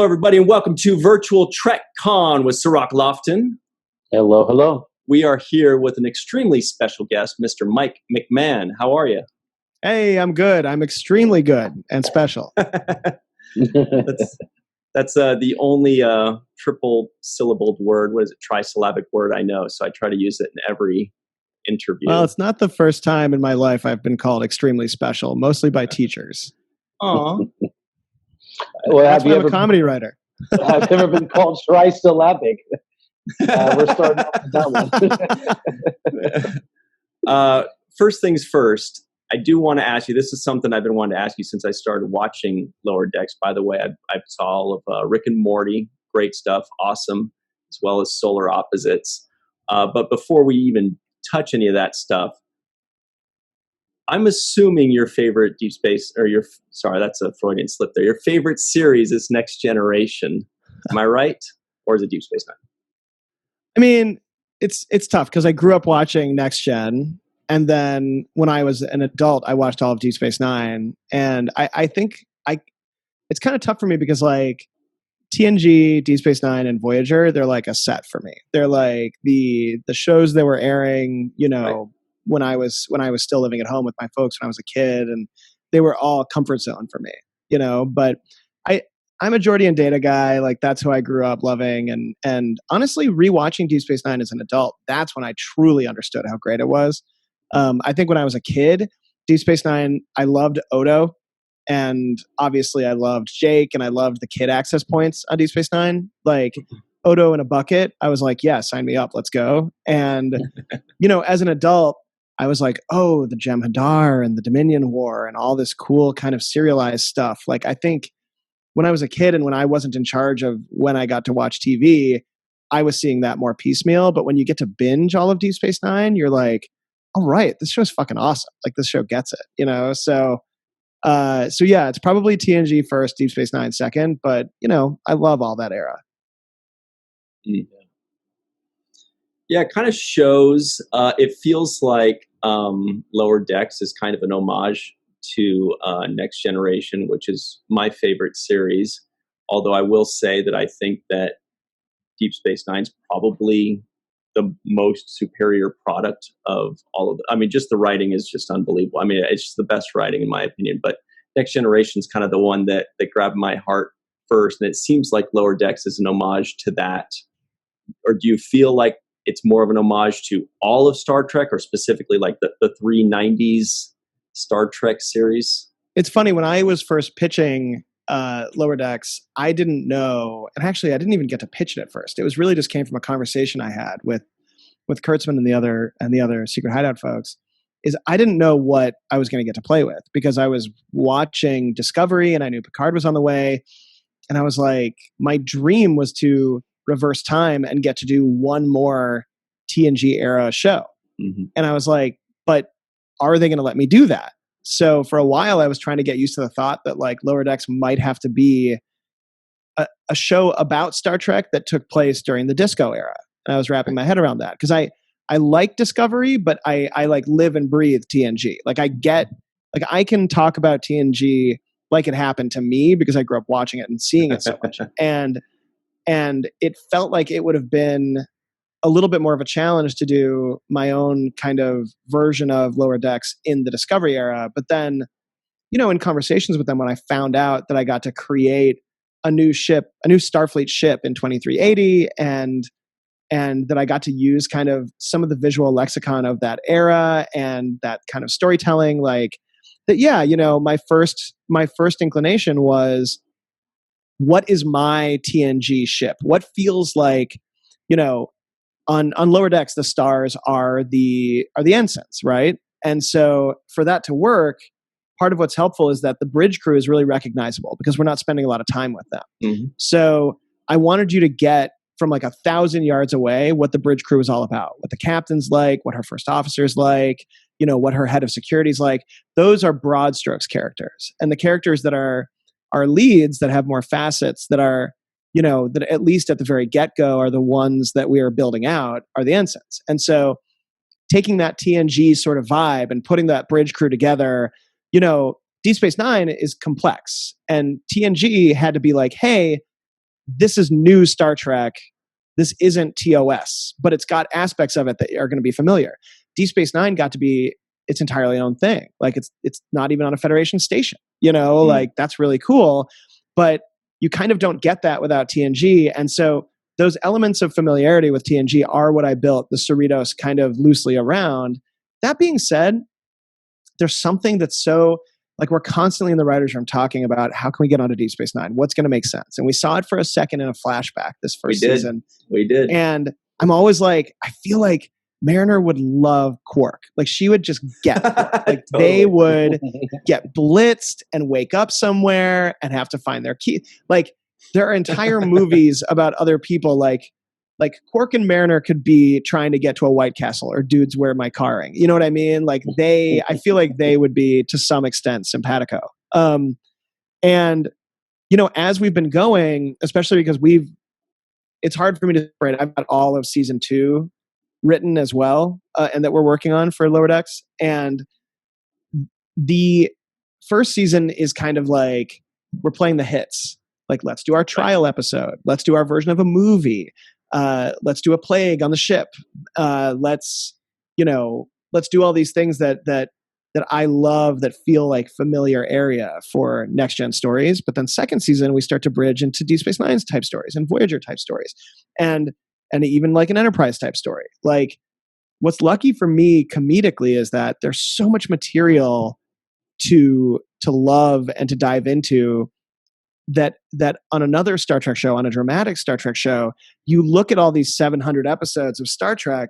everybody, and welcome to Virtual Trek Con with Cirroc Lofton. Hello, hello. We are here with an extremely special guest, Mr. Mike McMahon. How are you? Hey, I'm good. I'm extremely good and special. That's the only triple-syllabled word. What is it? Trisyllabic word I know. So I try to use it in every interview. Well, it's not the first time in my life I've been called extremely special, mostly by teachers. Aw. Well, That's why I'm a comedy writer. Have you ever been called trisyllabic? We're starting off with that one. First things first, I do want to ask you, this is something I've been wanting to ask you since I started watching Lower Decks. By the way, I saw all of Rick and Morty, great stuff, awesome, as well as Solar Opposites. But before we even touch any of that stuff, I'm assuming your favorite Deep Space, sorry, that's a Freudian slip there. Your favorite series is Next Generation. Am I right? Or is it Deep Space Nine? I mean, it's tough because I grew up watching Next Gen. And then when I was an adult, I watched all of Deep Space Nine. And I think it's kind of tough for me because like TNG, Deep Space Nine, and Voyager, they're like a set for me. They're like the shows that were airing, right, when I was still living at home with my folks when I was a kid, and they were all comfort zone for me, but I'm a Geordi and Data guy. Like that's who I grew up loving. And honestly, rewatching Deep Space Nine as an adult, that's when I truly understood how great it was. I think when I was a kid, Deep Space Nine, I loved Odo, and obviously I loved Jake, and I loved the kid access points on Deep Space Nine. Like Odo in a bucket, I was like, yeah, sign me up, let's go. And as an adult, I was like, oh, the Jem'Hadar and the Dominion War and all this cool kind of serialized stuff. Like I think when I was a kid and when I wasn't in charge of when I got to watch TV, I was seeing that more piecemeal. But when you get to binge all of Deep Space Nine, you're like, all right, this show's fucking awesome. Like this show gets it, So yeah, it's probably TNG first, Deep Space Nine second. But I love all that era. Yeah, it kind of shows. It feels like Lower Decks is kind of an homage to Next Generation, which is my favorite series. Although I will say that I think that Deep Space Nine's probably the most superior product of all of them. I mean, just the writing is just unbelievable. I mean, it's just the best writing in my opinion. But Next Generation is kind of the one that grabbed my heart first, and it seems like Lower Decks is an homage to that. Or do you feel like it's more of an homage to all of Star Trek, or specifically like the 390s Star Trek series? It's funny, when I was first pitching Lower Decks, I didn't know, and actually I didn't even get to pitch it at first. It was really just came from a conversation I had with Kurtzman and the other Secret Hideout folks. Is I didn't know what I was going to get to play with because I was watching Discovery and I knew Picard was on the way, and I was like, my dream was to reverse time and get to do one more TNG era show. Mm-hmm. And I was like, but are they going to let me do that? So for a while I was trying to get used to the thought that like Lower Decks might have to be a show about Star Trek that took place during the disco era. And I was wrapping my head around that because I like Discovery, but I like live and breathe TNG. Like I can talk about TNG like it happened to me because I grew up watching it and seeing it so much. And it felt like it would have been a little bit more of a challenge to do my own kind of version of Lower Decks in the Discovery era. But then, in conversations with them, when I found out that I got to create a new Starfleet ship in 2380 and that I got to use kind of some of the visual lexicon of that era and that kind of storytelling, like that, yeah, my first inclination was, what is my TNG ship? What feels like, on Lower Decks, the stars are the ensigns, right? And so for that to work, part of what's helpful is that the bridge crew is really recognizable because we're not spending a lot of time with them. Mm-hmm. So I wanted you to get from like 1,000 yards away what the bridge crew is all about, what the captain's like, what her first officer's like, what her head of security is like. Those are broad strokes characters. And the characters that are leads that have more facets that are, that at least at the very get-go are the ones that we are building out are the ensigns. And so taking that TNG sort of vibe and putting that bridge crew together, Deep Space Nine is complex. And TNG had to be like, hey, this is new Star Trek. This isn't TOS, but it's got aspects of it that are going to be familiar. Deep Space Nine got to be its entirely own thing. Like it's not even on a Federation station, like that's really cool. But you kind of don't get that without TNG. And so those elements of familiarity with TNG are what I built the Cerritos kind of loosely around. That being said, there's something that's so, like, we're constantly in the writer's room talking about how can we get onto Deep Space Nine? What's going to make sense? And we saw it for a second in a flashback this first season. We did. And I'm always like, I feel like Mariner would love Quark. Like, she would just get like totally. They would get blitzed and wake up somewhere and have to find their key. Like, there are entire movies about other people like Quark and Mariner could be trying to get to a White Castle or Dudes Where My Carring. You know what I mean? Like I feel like they would be to some extent simpatico. And, as we've been going, especially because it's hard for me to separate. I've got all of season 2 written as well, and that we're working on for Lower Decks. And the first season is kind of like, we're playing the hits. Like, let's do our trial episode. Let's do our version of a movie. Let's do a plague on the ship. Let's do all these things that I love that feel like familiar area for next gen stories. But then second season, we start to bridge into Deep Space Nine's type stories and Voyager type stories, and even like an Enterprise type story. Like, what's lucky for me comedically is that there's so much material to love and to dive into. That on another Star Trek show, on a dramatic Star Trek show, you look at all these 700 episodes of Star Trek,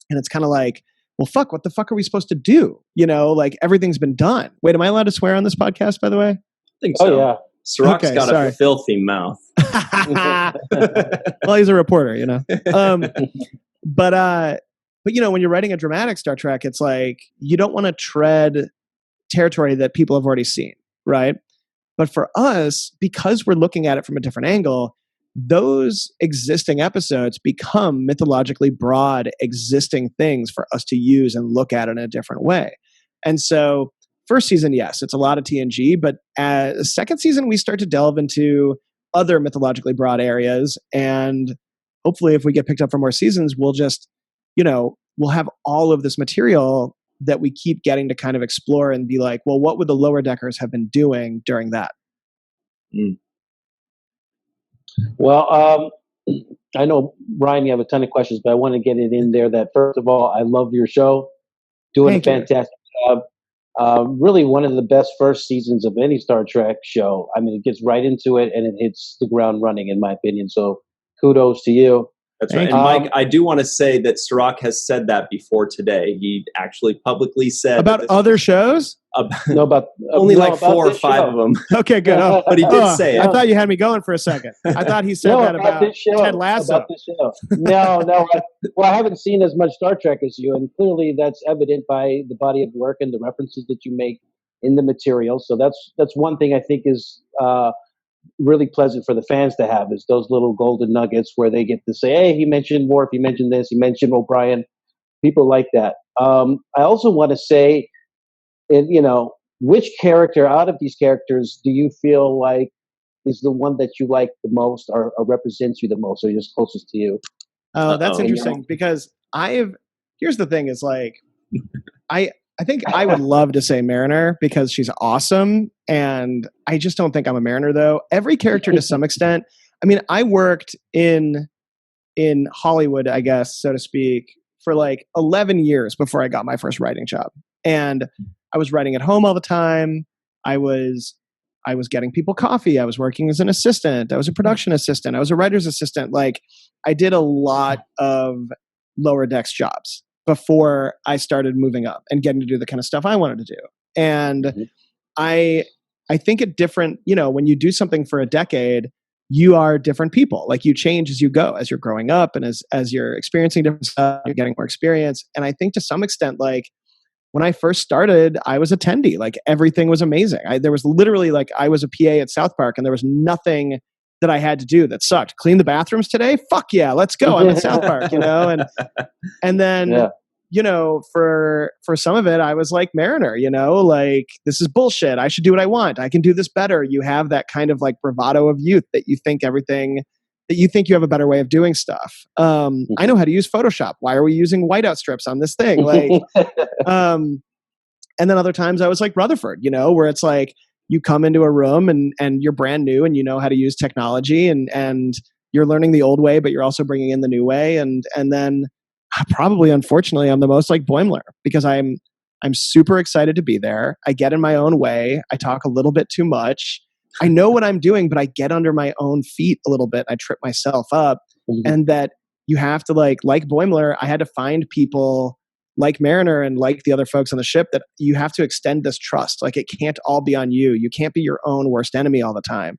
and it's kind of like, well, fuck, what the fuck are we supposed to do? Like, everything's been done. Wait, am I allowed to swear on this podcast, by the way? I think so. Oh, yeah. Cirroc's got a filthy mouth. Well, he's a reporter, But when you're writing a dramatic Star Trek, it's like, you don't want to tread territory that people have already seen, right? But for us, because we're looking at it from a different angle, those existing episodes become mythologically broad existing things for us to use and look at in a different way. And so first season, yes, it's a lot of TNG, but second season, we start to delve into other mythologically broad areas. And hopefully if we get picked up for more seasons, we'll just, we'll have all of this material that we keep getting to kind of explore and be like, well, what would the Lower Deckers have been doing during that? Well, I know, Ryan, you have a ton of questions, but I want to get it in there that, first of all, I love your show. Doing a fantastic job. Really one of the best first seasons of any Star Trek show. I mean, it gets right into it and it hits the ground running, in my opinion. So kudos to you. That's right. And Mike, I do want to say that Cirroc has said that before today. He actually publicly said about other shows. Only like 4 or 5 of them. Okay, good. But he did say it. I thought you had me going for a second. I thought he said that about Ted Lasso. About this show. No. I haven't seen as much Star Trek as you, and clearly that's evident by the body of work and the references that you make in the material. So that's one thing I think is really pleasant for the fans to have, is those little golden nuggets where they get to say, hey, he mentioned Worf, he mentioned this, he mentioned O'Brien. People like that. I also want to say, which character out of these characters do you feel like is the one that you like the most or represents you the most or is closest to you? Oh, that's interesting, because here's the thing is, like, I think I would love to say Mariner because she's awesome, and I just don't think I'm a Mariner, though. Every character to some extent. I mean, I worked in Hollywood, I guess, so to speak, for like 11 years before I got my first writing job. And I was writing at home all the time. I was getting people coffee. I was working as an assistant. I was a production assistant. I was a writer's assistant. Like, I did a lot of Lower Decks jobs before I started moving up and getting to do the kind of stuff I wanted to do. And I think it different, when you do something for a decade, you are different people. Like, you change as you go, as you're growing up and as you're experiencing different stuff, you're getting more experience. And I think to some extent, like, when I first started, I was attendee. Like, everything was amazing. There was literally, like, I was a PA at South Park and there was nothing that I had to do that sucked. Clean the bathrooms today? Fuck yeah, let's go. I'm at South Park, And then, for some of it, I was like Mariner, like, this is bullshit. I should do what I want. I can do this better. You have that kind of like bravado of youth that you think you have a better way of doing stuff. I know how to use Photoshop. Why are we using whiteout strips on this thing? Like, and then other times I was like Rutherford, where it's like you come into a room and you're brand new and you know how to use technology and you're learning the old way, but you're also bringing in the new way. And then probably, unfortunately, I'm the most like Boimler because I'm super excited to be there. I get in my own way. I talk a little bit too much. I know what I'm doing, but I get under my own feet a little bit. I trip myself up. And that you have to like Boimler, I had to find people like Mariner and like the other folks on the ship that you have to extend this trust. Like, it can't all be on you. You can't be your own worst enemy all the time.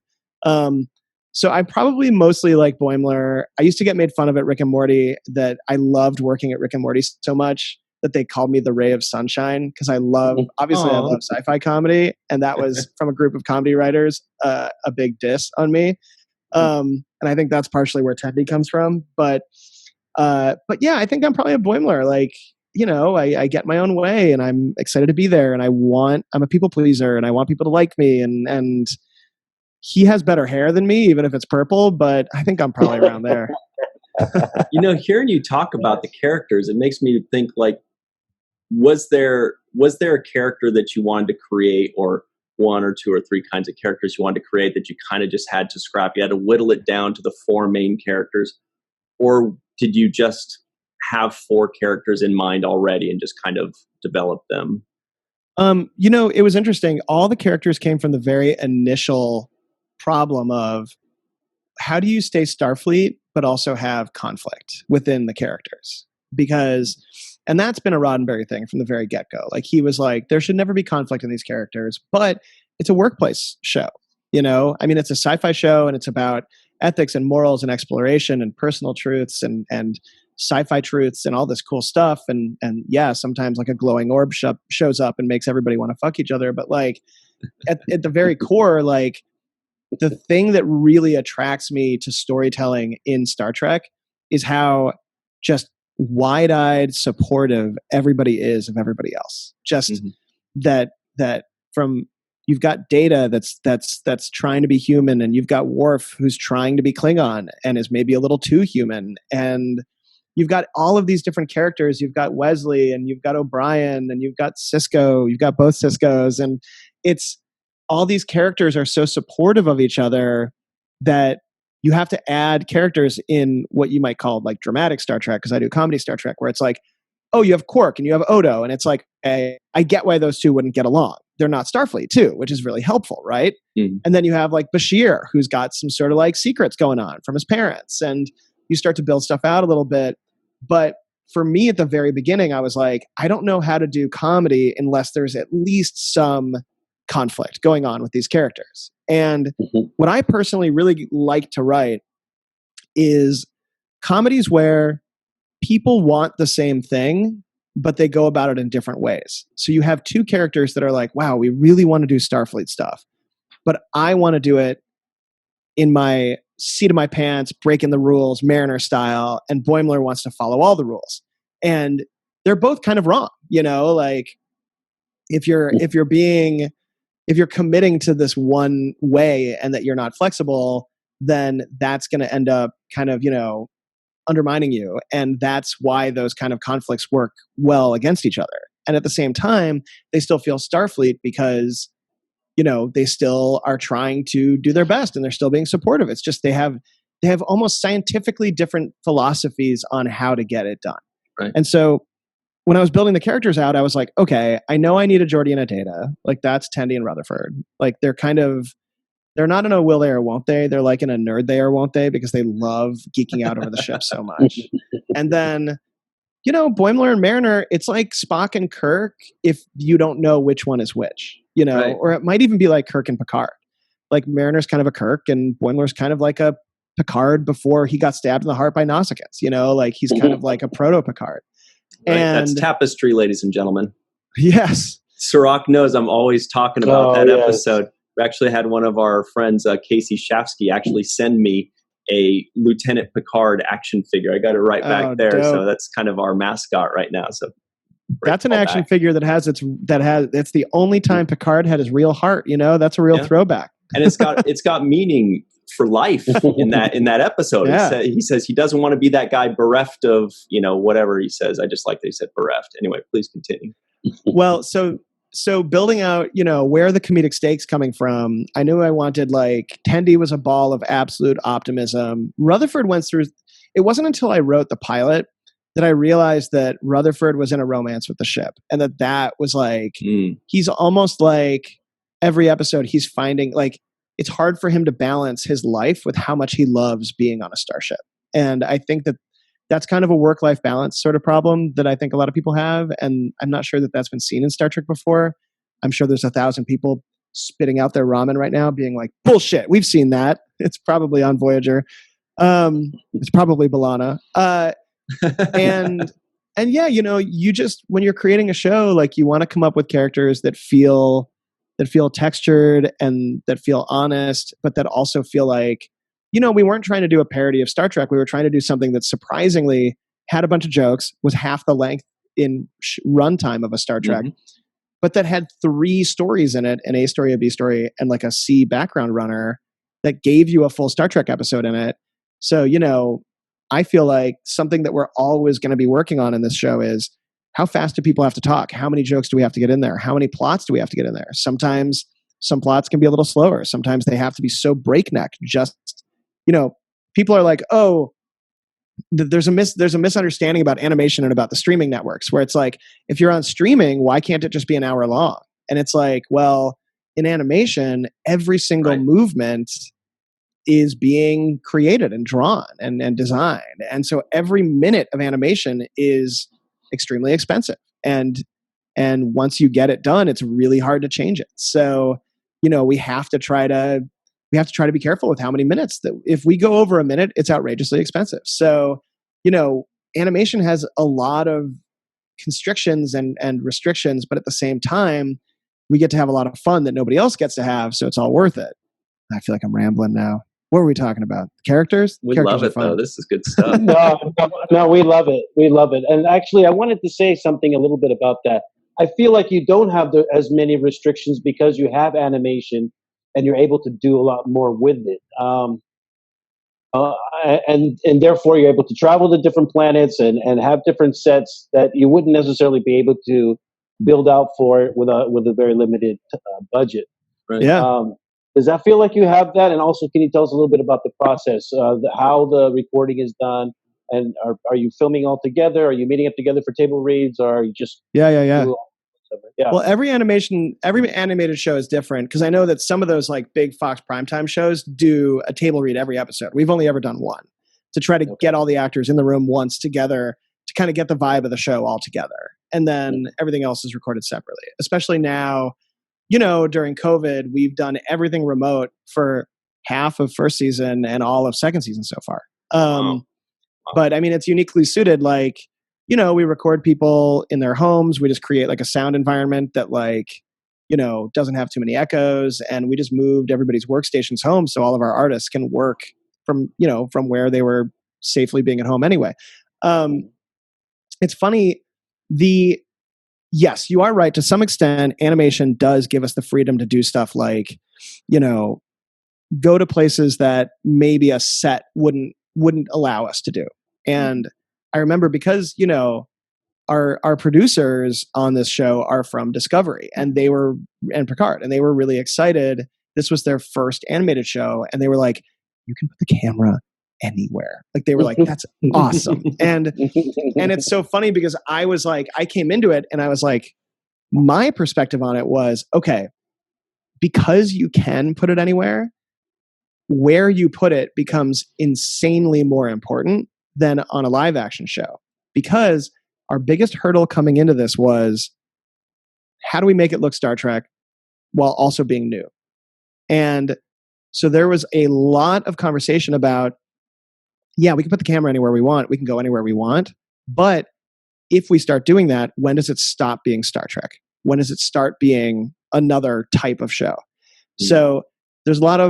So I probably mostly like Boimler. I used to get made fun of at Rick and Morty that I loved working at Rick and Morty so much that they called me the ray of sunshine because I love sci-fi comedy. And that was from a group of comedy writers, a big diss on me. And I think that's partially where Tendy comes from. But yeah, I think I'm probably a Boimler. Like, I get my own way and I'm excited to be there and I'm a people pleaser and I want people to like me and he has better hair than me, even if it's purple, but I think I'm probably around there. Hearing you talk about the characters, it makes me think like, was there a character that you wanted to create, or one or two or three kinds of characters you wanted to create that you kind of just had to scrap? You had to whittle it down to the four main characters, or did you just have four characters in mind already and just kind of develop them? It was interesting. All the characters came from the very initial problem of how do you stay Starfleet but also have conflict within the characters, and that's been a Roddenberry thing from the very get-go. Like, he was like, there should never be conflict in these characters, but it's a workplace show. It's a sci-fi show and it's about ethics and morals and exploration and personal truths and sci-fi truths and all this cool stuff. And yeah, sometimes like a glowing orb shows up and makes everybody want to fuck each other. But like at the very core, like, the thing that really attracts me to storytelling in Star Trek is how just wide-eyed supportive everybody is of everybody else. Just that from, you've got Data that's trying to be human, and you've got Worf who's trying to be Klingon and is maybe a little too human, and you've got all of these different characters. You've got Wesley and you've got O'Brien and you've got Sisko. You've got both Siskos, and it's all these characters are so supportive of each other that you have to add characters in what you might call like dramatic Star Trek, because I do comedy Star Trek, where it's like, oh, you have Quark and you have Odo, and it's like, I get why those two wouldn't get along. They're not Starfleet too, which is really helpful, right? And then you have like Bashir, who's got some sort of like secrets going on from his parents, and you start to build stuff out a little bit. But for me at the very beginning, I was like, I don't know how to do comedy unless there's at least some conflict going on with these characters. And what I personally really like to write is comedies where people want the same thing, but they go about it in different ways. So you have two characters that are like, wow, we really want to do Starfleet stuff, but I want to do it in my seat of my pants, breaking the rules, Mariner style, and Boimler wants to follow all the rules. And they're both kind of wrong, like if you're committing to this one way and that you're not flexible, then that's going to end up kind of, undermining you. And that's why those kind of conflicts work well against each other. And at the same time, they still feel Starfleet because, they still are trying to do their best and they're still being supportive. It's just they have almost scientifically different philosophies on how to get it done. Right. And so when I was building the characters out, I was like, okay, I know I need a Geordi and a Data. Like, that's Tendi and Rutherford. Like, they're not in a will they or won't they. They're like in a nerd they or won't they, because they love geeking out over the ship so much. And then, Boimler and Mariner, it's like Spock and Kirk if you don't know which one is which, right. Or it might even be like Kirk and Picard. Like, Mariner's kind of a Kirk and Boimler's kind of like a Picard before he got stabbed in the heart by Nausicaans, like he's kind of like a proto-Picard. Right, and that's Tapestry, ladies and gentlemen. Yes. Cirroc knows I'm always talking about that episode. We actually had one of our friends, Casey Shafsky, actually send me a Lieutenant Picard action figure. I got it right back there. Dope. So that's kind of our mascot right now. So That's an action figure that's the only time Picard had his real heart. That's a real throwback. And it's got meaning for life in that episode. Yeah. He says he doesn't want to be that guy bereft of, whatever he says. I just like that he said bereft. Anyway, please continue. Well, so building out, where are the comedic stakes coming from? I knew I wanted, Tendi was a ball of absolute optimism. Rutherford went through, it wasn't until I wrote the pilot that I realized that Rutherford was in a romance with the ship. And that was he's almost every episode he's finding, it's hard for him to balance his life with how much he loves being on a starship. And I think that's kind of a work-life balance sort of problem that I think a lot of people have. And I'm not sure that that's been seen in Star Trek before. I'm sure there's 1,000 people spitting out their ramen right now being like, bullshit, we've seen that. It's probably on Voyager. It's probably B'Elanna. And yeah, you just, when you're creating a show, you want to come up with characters that feel textured and that feel honest, but that also feel we weren't trying to do a parody of Star Trek. We were trying to do something that surprisingly had a bunch of jokes, was half the length in runtime of a Star Trek, but that had 3 stories in it, an A story, a B story, and a C background runner that gave you a full Star Trek episode in it. So, I feel like something that we're always going to be working on in this show is how fast do people have to talk? How many jokes do we have to get in there? How many plots do we have to get in there? Sometimes some plots can be a little slower. Sometimes they have to be so breakneck. People are like, oh, there's a misunderstanding about animation and about the streaming networks where it's if you're on streaming, why can't it just be an hour long? And it's well, in animation, every single movement is being created and drawn and designed. And so every minute of animation is extremely expensive. And once you get it done, it's really hard to change it. So, we have to try to be careful with how many minutes. That if we go over a minute, it's outrageously expensive. So, animation has a lot of constrictions and restrictions, but at the same time, we get to have a lot of fun that nobody else gets to have. So it's all worth it. I feel like I'm rambling now. What were we talking about? Characters? We Characters love it, though. This is good stuff. No, we love it. We love it. And actually, I wanted to say something a little bit about that. I feel like you don't have as many restrictions because you have animation and you're able to do a lot more with it. And therefore, you're able to travel to different planets and have different sets that you wouldn't necessarily be able to build out for with a very limited budget. Right. Yeah. Does that feel like you have that? And also, can you tell us a little bit about the process, how the recording is done? And are you filming all together? Are you meeting up together for table reads? Or are you just... Yeah. Well, every animated show is different because I know that some of those big Fox primetime shows do a table read every episode. We've only ever done one to try to get all the actors in the room once together to kind of get the vibe of the show all together. And then everything else is recorded separately, especially now. During COVID, we've done everything remote for half of first season and all of second season so far. But I mean, it's uniquely suited. We record people in their homes. We just create a sound environment that doesn't have too many echoes. And we just moved everybody's workstations home so all of our artists can work from where they were safely being at home anyway. It's funny. Yes, you are right. To some extent, animation does give us the freedom to do stuff go to places that maybe a set wouldn't allow us to do. And I remember because, our producers on this show are from Discovery and Picard, and they were really excited. This was their first animated show. And they were like, you can put the camera anywhere. They were like, that's awesome. And it's so funny because I was I came into it and I was my perspective on it was, okay, because you can put it anywhere, where you put it becomes insanely more important than on a live action show. Because our biggest hurdle coming into this was, how do we make it look Star Trek while also being new? And so there was a lot of conversation about, yeah, we can put the camera anywhere we want. We can go anywhere we want. But if we start doing that, when does it stop being Star Trek? When does it start being another type of show? Mm-hmm. So there's a lot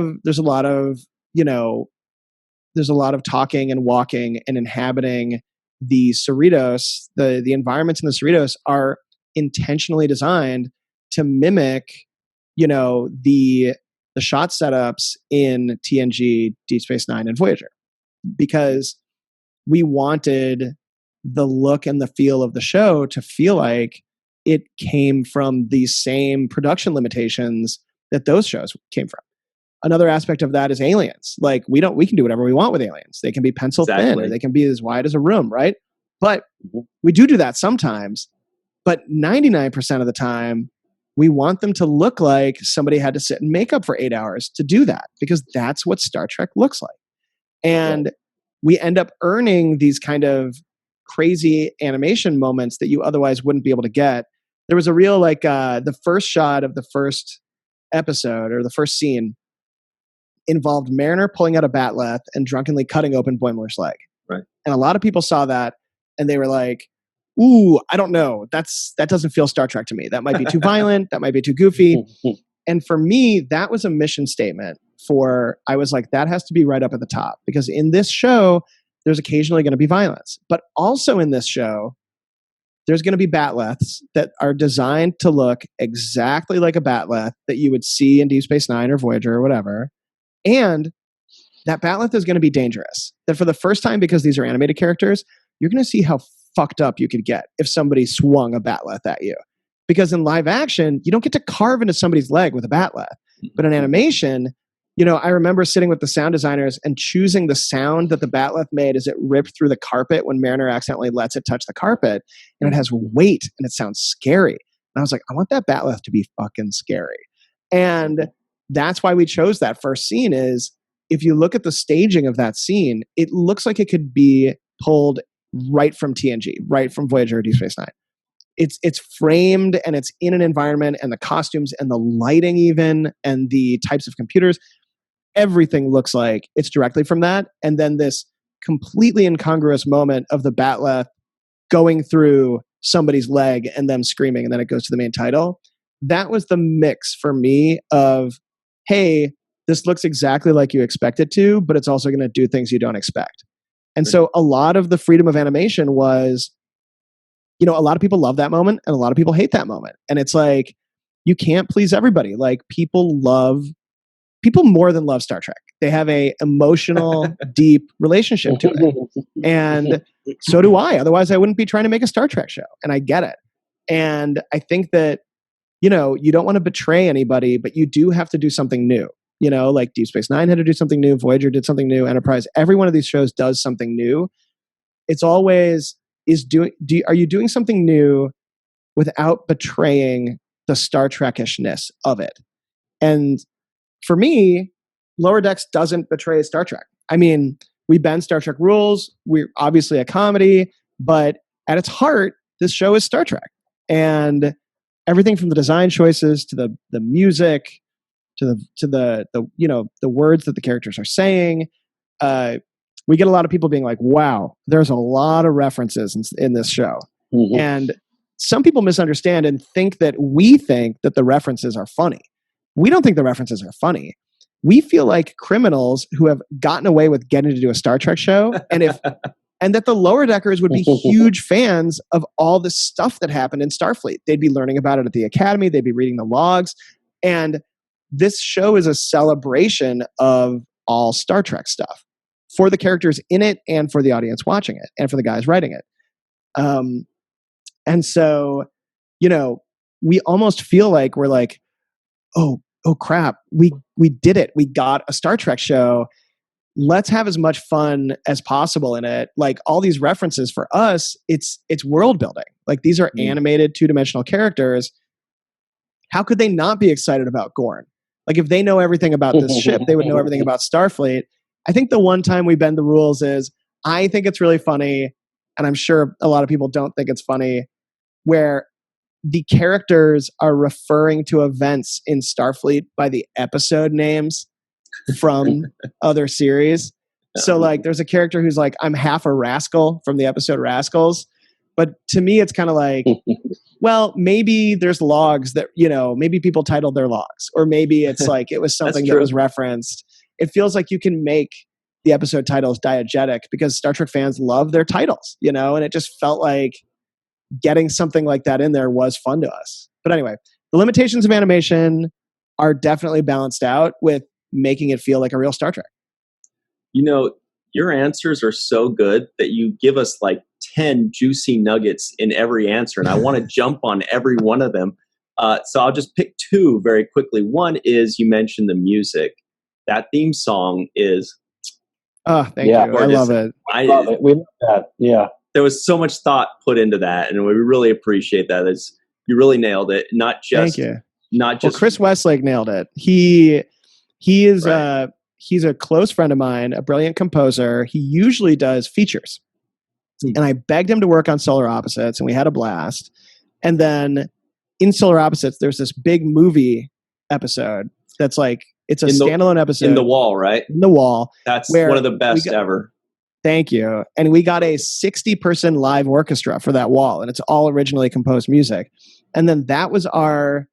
of talking and walking and inhabiting the Cerritos, the environments in the Cerritos are intentionally designed to mimic, the shot setups in TNG, Deep Space Nine, and Voyager, because we wanted the look and the feel of the show to feel like it came from these same production limitations that those shows came from. Another aspect of that is aliens. Like we can do whatever we want with aliens. They can be pencil thin, or they can be as wide as a room, right? But we do that sometimes. But 99% of the time, we want them to look like somebody had to sit in makeup for 8 hours to do that, because that's what Star Trek looks like. And we end up earning these kind of crazy animation moments that you otherwise wouldn't be able to get. There was a real, the first shot of the first episode, or the first scene, involved Mariner pulling out a batleth and drunkenly cutting open Boimler's leg. Right. And a lot of people saw that and they were like, ooh, I don't know. That doesn't feel Star Trek to me. That might be too violent. That might be too goofy. And for me, that was a mission statement I was like, that has to be right up at the top, because in this show, there's occasionally going to be violence. But also in this show, there's going to be batleths that are designed to look exactly like a batleth that you would see in Deep Space Nine or Voyager or whatever. And that batleth is going to be dangerous. That for the first time, because these are animated characters, you're going to see how fucked up you could get if somebody swung a batleth at you. Because in live action, you don't get to carve into somebody's leg with a batleth. But in animation, I remember sitting with the sound designers and choosing the sound that the batleth made as it ripped through the carpet when Mariner accidentally lets it touch the carpet. And it has weight and it sounds scary. And I was like, I want that batleth to be fucking scary. And that's why we chose that first scene. Is if you look at the staging of that scene, it looks like it could be pulled right from TNG, right from Voyager or Deep Space Nine. It's framed and it's in an environment, and the costumes and the lighting even, and the types of computers, everything looks like it's directly from that. And then this completely incongruous moment of the batleth going through somebody's leg and them screaming, and then it goes to the main title. That was the mix for me of, hey, this looks exactly like you expect it to, but it's also going to do things you don't expect. And so a lot of the freedom of animation was, a lot of people love that moment and a lot of people hate that moment. And it's like, you can't please everybody. Like people more than love Star Trek. They have a emotional, deep relationship to it. And so do I. Otherwise I wouldn't be trying to make a Star Trek show. And I get it. And I think that, you don't want to betray anybody, but you do have to do something new. Like Deep Space Nine had to do something new. Voyager did something new. Enterprise, every one of these shows does something new. It's always, are you doing something new without betraying the Star Trek-ishness of it? And for me, Lower Decks doesn't betray Star Trek. I mean, we bend Star Trek rules. We're obviously a comedy, but at its heart, this show is Star Trek. And everything from the design choices to the music to the words that the characters are saying, we get a lot of people being like, wow, there's a lot of references in this show. Mm-hmm. And some people misunderstand and think that we think that the references are funny. We don't think the references are funny. We feel like criminals who have gotten away with getting to do a Star Trek show, and that the Lower Deckers would be huge fans of all the stuff that happened in Starfleet. They'd be learning about it at the Academy. They'd be reading the logs. And this show is a celebration of all Star Trek stuff for the characters in it and for the audience watching it and for the guys writing it. And so, we almost feel like we're like, oh crap, we did it. We got a Star Trek show. Let's have as much fun as possible in it. Like all these references for us, it's world building. Like these are animated 2-dimensional characters. How could they not be excited about Gorn? Like if they know everything about this ship, they would know everything about Starfleet. I think the one time we bend the rules is, I think it's really funny, and I'm sure a lot of people don't think it's funny, where the characters are referring to events in Starfleet by the episode names from other series. So like there's a character who's like, I'm half a rascal from the episode Rascals. But to me, it's kind of like, well, maybe there's logs that, maybe people titled their logs, or maybe it's like, it was something that was referenced. It feels like you can make, the episode title is diegetic because Star Trek fans love their titles, you know, and it just felt like getting something like that in there was fun to us. But anyway, the limitations of animation are definitely balanced out with making it feel like a real Star Trek. You know, your answers are so good that you give us like 10 juicy nuggets in every answer, and I want to jump on every one of them. So I'll just pick two very quickly. One is you mentioned the music. That theme song is... Oh, thank you. I love it. I love it. We love that. Yeah. There was so much thought put into that, and we really appreciate that. You really nailed it. Not just... Thank you. Not just... Well, Chris Westlake nailed it. He is... Right. He's a close friend of mine, a brilliant composer. He usually does features. And I begged him to work on Solar Opposites, and we had a blast. And then in Solar Opposites, there's this big movie episode that's like, it's a standalone episode. In the Wall, right? In the Wall. That's one of the best ever. Thank you. And we got a 60-person live orchestra for that wall, and it's all originally composed music. And then that was our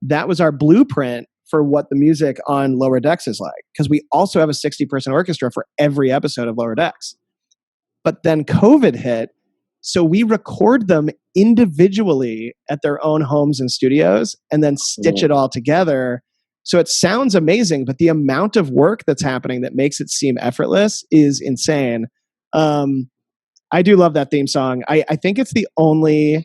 blueprint for what the music on Lower Decks is like, because we also have a 60-person orchestra for every episode of Lower Decks. But then COVID hit, so we record them individually at their own homes and studios and then stitch it all together. So it sounds amazing, but the amount of work that's happening that makes it seem effortless is insane. I do love that theme song. I think it's the only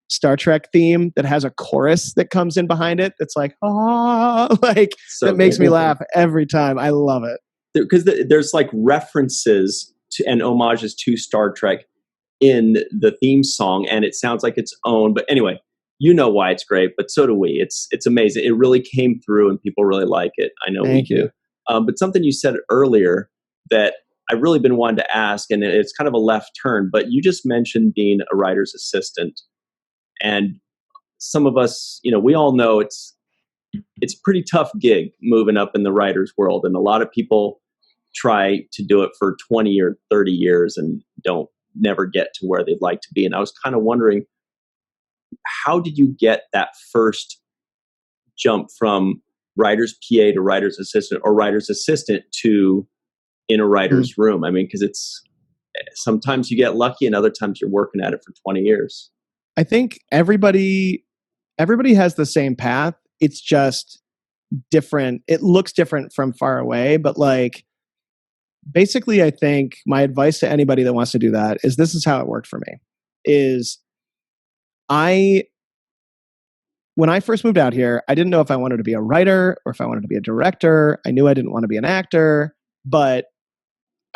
Star Trek theme that has a chorus that comes in behind it that's like, that makes me laugh every time. I love it. Because there's like references to and homages to Star Trek in the theme song, and it sounds like its own. But anyway, you know why it's great, but so do we. It's amazing. It really came through, and people really like it. I know we do. But something you said earlier that I've really been wanting to ask, and it's kind of a left turn, but you just mentioned being a writer's assistant. And some of us, you know, we all know it's a pretty tough gig moving up in the writer's world. And a lot of people try to do it for 20 or 30 years and never get to where they'd like to be. And I was kind of wondering, how did you get that first jump from writer's PA to writer's assistant, or writer's assistant to in a writer's room? I mean, because it's sometimes you get lucky and other times you're working at it for 20 years. I think everybody has the same path. It's just different. It looks different from far away, but like, basically, I think my advice to anybody that wants to do that is this is how it worked for me. When I first moved out here, I didn't know if I wanted to be a writer or if I wanted to be a director. I knew I didn't want to be an actor, but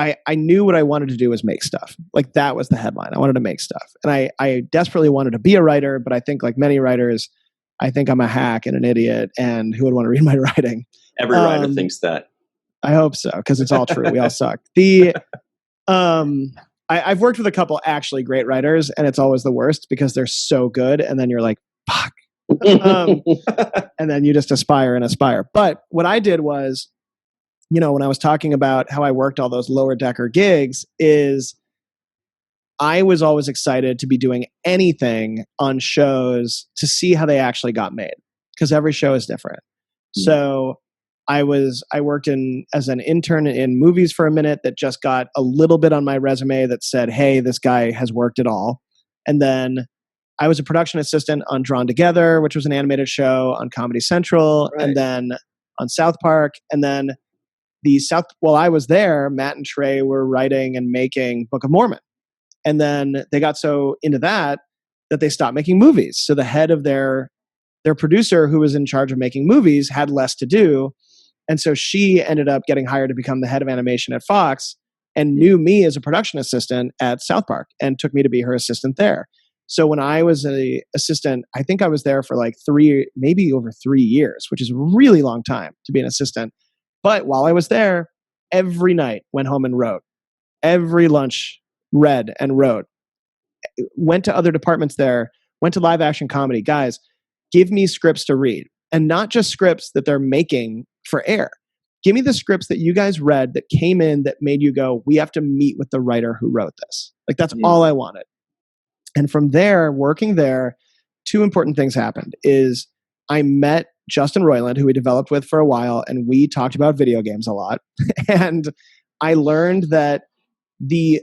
I knew what I wanted to do was make stuff. Like, that was the headline. I wanted to make stuff. And I desperately wanted to be a writer, but I think like many writers, I think I'm a hack and an idiot, and who would want to read my writing? Every writer thinks that. I hope so, because it's all true. We all suck. I've worked with a couple actually great writers, and it's always the worst because they're so good, and then you're like, fuck. And then you just aspire and aspire. But what I did was, you know, when I was talking about how I worked all those lower decker gigs, is I was always excited to be doing anything on shows to see how they actually got made, because every show is different. So I worked as an intern in movies for a minute that just got a little bit on my resume that said, hey, this guy has worked it all. And then I was a production assistant on Drawn Together, which was an animated show on Comedy Central, and then on South Park. And then while I was there, Matt and Trey were writing and making Book of Mormon. And then they got so into that they stopped making movies. So the head of their producer, who was in charge of making movies, had less to do. And so she ended up getting hired to become the head of animation at Fox, and knew me as a production assistant at South Park and took me to be her assistant there. So when I was an assistant, I think I was there for like maybe over 3 years, which is a really long time to be an assistant. But while I was there, every night went home and wrote. Every lunch read and wrote. Went to other departments there, went to live action comedy. Guys, give me scripts to read. And not just scripts that they're making for air. Give me the scripts that you guys read that came in that made you go, we have to meet with the writer who wrote this. Like, that's all I wanted. And from there, working there, two important things happened. Is I met Justin Roiland, who we developed with for a while, and we talked about video games a lot. And I learned that the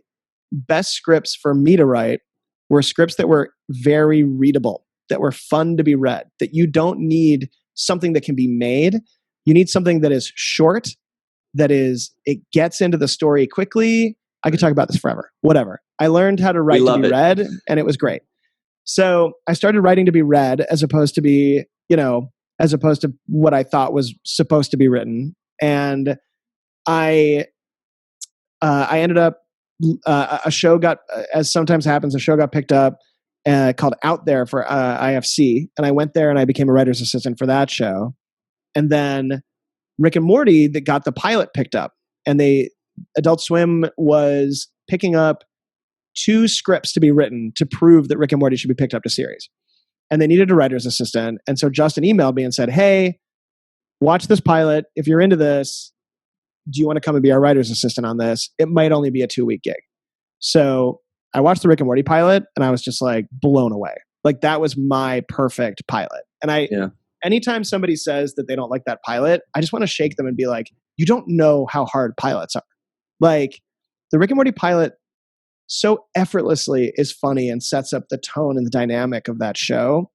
best scripts for me to write were scripts that were very readable, that were fun to be read, that you don't need something that can be made. You need something that is short, it gets into the story quickly. I could talk about this forever, whatever. I learned how to write to be read, and it was great. So I started writing to be read as opposed to what I thought was supposed to be written. And I ended up, a show got, as sometimes happens, a show got picked up called Out There for IFC. And I went there and I became a writer's assistant for that show. And then Rick and Morty that got the pilot picked up, and Adult Swim was picking up 2 scripts to be written to prove that Rick and Morty should be picked up to series. And they needed a writer's assistant. And so Justin emailed me and said, hey, watch this pilot. If you're into this, do you want to come and be our writer's assistant on this? It might only be a 2-week gig. So I watched the Rick and Morty pilot and I was just like blown away. Like that was my perfect pilot. And anytime somebody says that they don't like that pilot, I just want to shake them and be like, you don't know how hard pilots are. Like the Rick and Morty pilot so effortlessly is funny and sets up the tone and the dynamic of that show.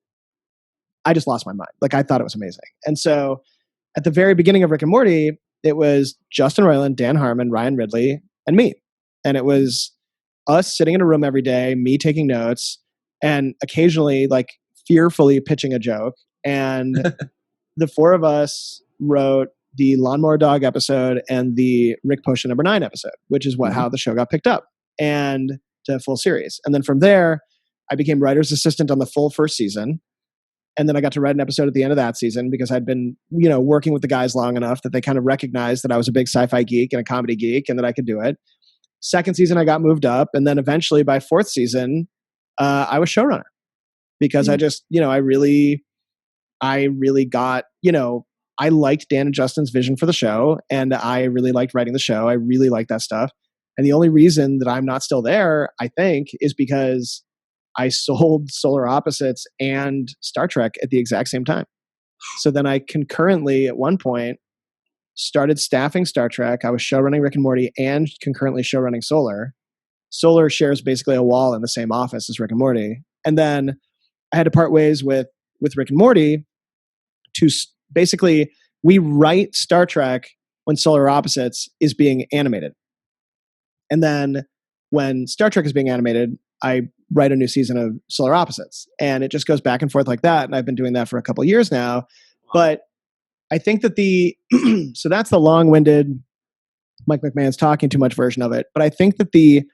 I just lost my mind. Like I thought it was amazing. And so at the very beginning of Rick and Morty, it was Justin Roiland, Dan Harmon, Ryan Ridley, and me. And it was us sitting in a room every day, me taking notes, and occasionally like fearfully pitching a joke. And the 4 of us wrote the Lawnmower Dog episode and the Rick Potion number 9 episode, which is how the show got picked up and to full series. And then from there, I became writer's assistant on the full first season. And then I got to write an episode at the end of that season because I'd been, working with the guys long enough that they kind of recognized that I was a big sci-fi geek and a comedy geek and that I could do it. Second season, I got moved up. And then eventually by 4th season, I was showrunner because I just, I really got, I liked Dan and Justin's vision for the show, and I really liked writing the show. I really liked that stuff. And the only reason that I'm not still there, I think, is because I sold Solar Opposites and Star Trek at the exact same time. So then I concurrently, at one point, started staffing Star Trek. I was showrunning Rick and Morty and concurrently showrunning Solar. Solar shares basically a wall in the same office as Rick and Morty. And then I had to part ways with Rick and Morty to basically, we write Star Trek when Solar Opposites is being animated. And then when Star Trek is being animated, I write a new season of Solar Opposites. And it just goes back and forth like that. And I've been doing that for a couple of years now. But I think that so that's the long-winded Mike McMahon's talking too much version of it. But I think that the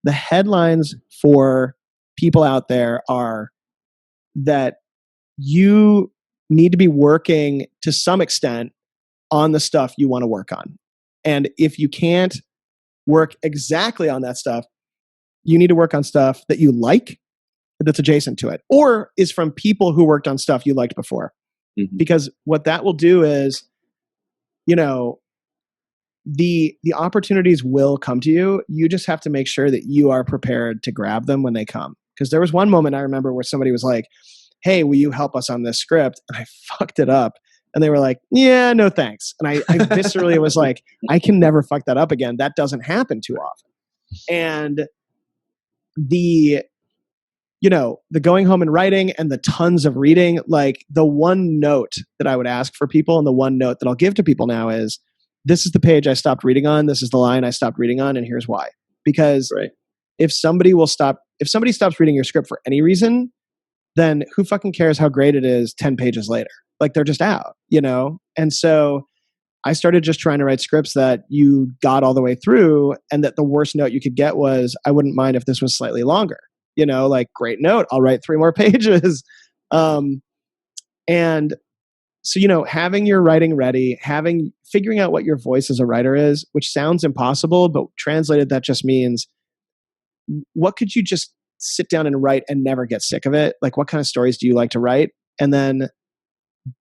headlines for people out there are that you need to be working to some extent on the stuff you want to work on. And if you can't work exactly on that stuff, you need to work on stuff that you like, that's adjacent to it, or is from people who worked on stuff you liked before. Mm-hmm. Because what that will do is, the opportunities will come to you. You just have to make sure that you are prepared to grab them when they come. Because there was one moment I remember where somebody was like, hey, will you help us on this script? And I fucked it up. And they were like, yeah, no thanks. And I viscerally was like, I can never fuck that up again. That doesn't happen too often. And the going home and writing and the tons of reading, like the one note that I would ask for people and the one note that I'll give to people now is, this is the page I stopped reading on. This is the line I stopped reading on. And here's why. Because if somebody stops reading your script for any reason, then who fucking cares how great it is 10 pages later? Like they're just out, And so I started just trying to write scripts that you got all the way through, and that the worst note you could get was, I wouldn't mind if this was slightly longer. Like, great note, I'll write 3 more pages. And so, having your writing ready, figuring out what your voice as a writer is, which sounds impossible, but translated, that just means, what could you just sit down and write and never get sick of it? Like, what kind of stories do you like to write? And then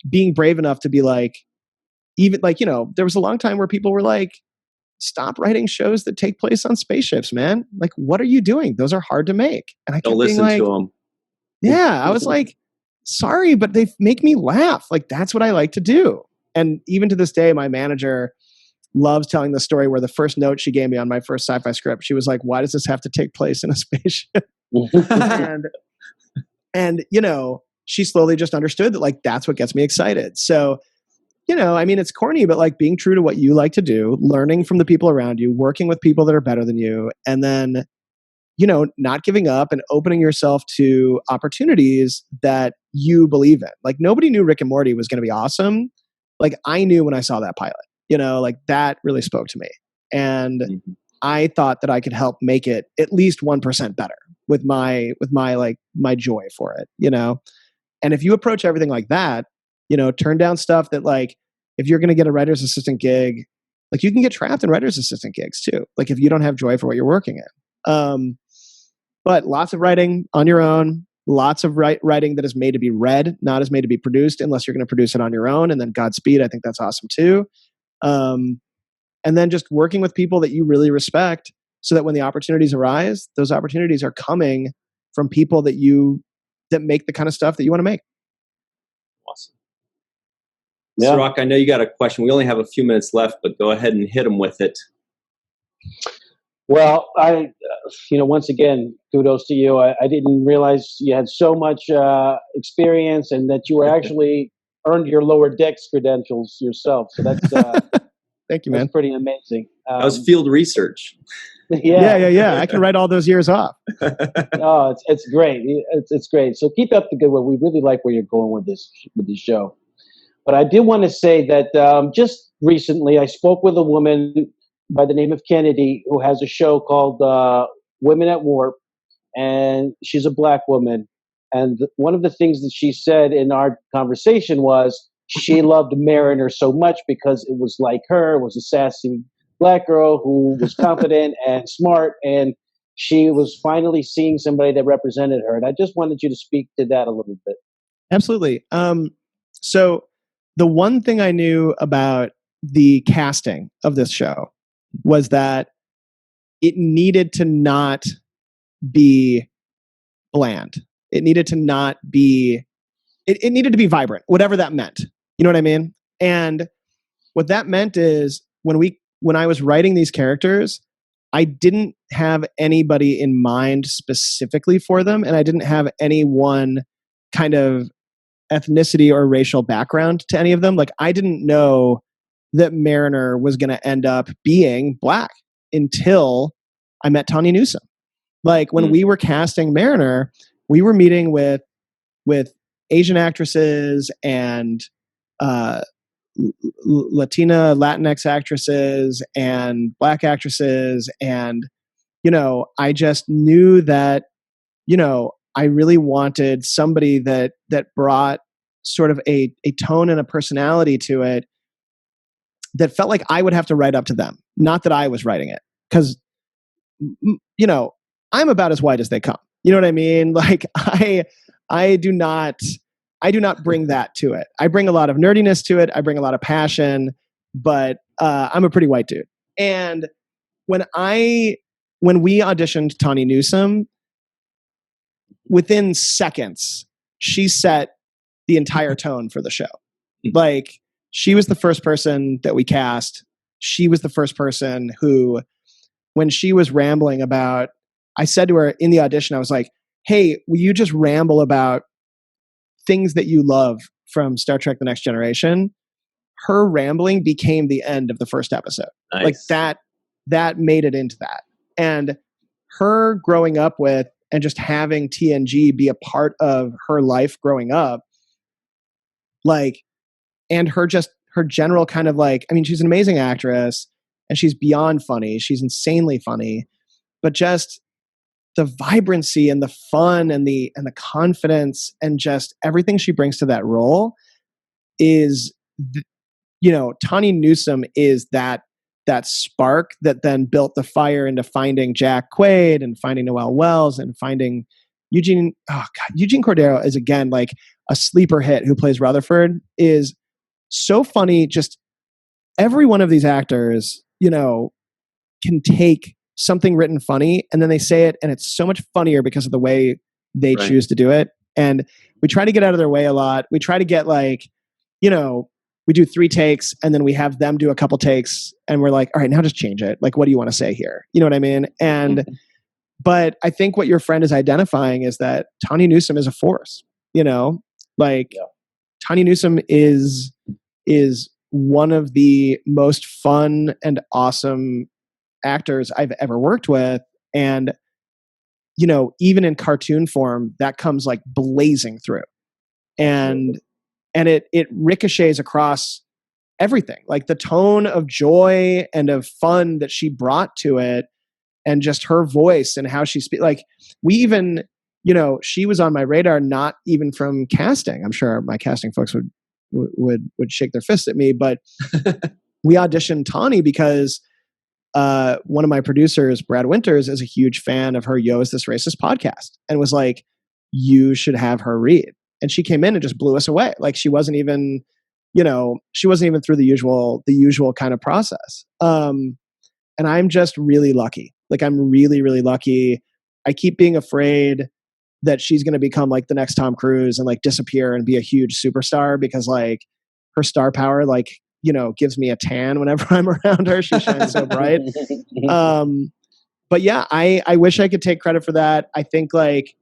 being brave enough to be like, even like, there was a long time where people were like, stop writing shows that take place on spaceships, man. Like, what are you doing? Those are hard to make. And I kept being like, to them. Yeah, I was like, sorry, but they make me laugh. Like, that's what I like to do. And even to this day, my manager, loves telling the story where the first note she gave me on my first sci-fi script, she was like, "Why does this have to take place in a spaceship?" and she slowly just understood that, like, that's what gets me excited. So, I mean, it's corny, but like being true to what you like to do, learning from the people around you, working with people that are better than you, and then, not giving up and opening yourself to opportunities that you believe in. Like, nobody knew Rick and Morty was going to be awesome. Like, I knew when I saw that pilot, like, that really spoke to me. And I thought that I could help make it at least 1% better with my joy for it, And if you approach everything like that, turn down stuff that, like, if you're going to get a writer's assistant gig, like, you can get trapped in writer's assistant gigs too. Like, if you don't have joy for what you're working in. But lots of writing on your own, lots of writing that is made to be read, not as made to be produced, unless you're going to produce it on your own. And then Godspeed. I think that's awesome too. And then just working with people that you really respect, so that when the opportunities arise, those opportunities are coming from people that make the kind of stuff that you want to make. Awesome. Yeah. Cirroc, I know you got a question. We only have a few minutes left, but go ahead and hit them with it. Well, once again, kudos to you. I didn't realize you had so much experience and that you were actually earned your lower decks credentials yourself. So that's thank you, man. That's pretty amazing. That was field research. Yeah. I can write all those years off. Oh, it's great. It's great. So keep up the good work. We really like where you're going with this show. But I did want to say that just recently I spoke with a woman by the name of Kennedy, who has a show called Women at Warp, and she's a Black woman. And one of the things that she said in our conversation was she loved Mariner so much because it was like her. It was a sassy Black girl who was confident and smart, and she was finally seeing somebody that represented her. And I just wanted you to speak to that a little bit. Absolutely. So the one thing I knew about the casting of this show was that it needed to not be bland. It needed to not be, it needed to be vibrant, whatever that meant. You know what I mean? And what that meant is when I was writing these characters, I didn't have anybody in mind specifically for them. And I didn't have any one kind of ethnicity or racial background to any of them. Like, I didn't know that Mariner was going to end up being Black until I met Tawny Newsome. Like, when we were casting Mariner, we were meeting with Asian actresses and Latinx actresses and Black actresses. And, I just knew that, I really wanted somebody that brought sort of a tone and a personality to it that felt like I would have to write up to them, not that I was writing it. Because, I'm about as white as they come. You know what I mean? Like, I do not bring that to it. I bring a lot of nerdiness to it. I bring a lot of passion, but I'm a pretty white dude. And when we auditioned Tawny Newsome, within seconds, she set the entire tone for the show. Like, she was the first person that we cast. She was the first person who, when she was rambling about, I said to her in the audition, I was like, hey, will you just ramble about things that you love from Star Trek The Next Generation? Her rambling became the end of the first episode. Nice. Like, that made it into that. And her growing up with and just having TNG be a part of her life growing up, like, and her general kind of like, I mean, she's an amazing actress and she's beyond funny. She's insanely funny, but just the vibrancy and the fun and the confidence and just everything she brings to that role is, Tawny Newsome is that spark that then built the fire into finding Jack Quaid and finding Noelle Wells and finding Eugene. Oh God, Eugene Cordero is, again, like a sleeper hit who plays Rutherford, is so funny. Just every one of these actors, can take something written funny and then they say it and it's so much funnier because of the way they choose to do it. And we try to get out of their way a lot. We try to get, like, we we do 3 takes and then we have them do a couple takes and we're like, all right, now just change it. Like, what do you want to say here? You know what I mean? And, but I think what your friend is identifying is that Tawny Newsome is a force, you know, like Tawny Newsome is one of the most fun and awesome actors I've ever worked with. And, you know, even in cartoon form, that comes like blazing through. And it ricochets across everything, like the tone of joy and of fun that she brought to it, and just her voice and how she speaks. Like, we even, you know, she was on my radar, not even from casting. I'm sure my casting folks would shake their fists at me, but we auditioned Tawny because one of my producers, Brad Winters, is a huge fan of her Yo, Is This Racist podcast, and was like, you should have her read. And she came in and just blew us away. Like, she wasn't even, you know, through the usual kind of process. And I'm just really lucky. Like, I'm really, really lucky. I keep being afraid that she's going to become like the next Tom Cruise and like disappear and be a huge superstar, because like her star power, like, you know, gives me a tan whenever I'm around her. She shines so bright. But yeah, I wish I could take credit for that. I think like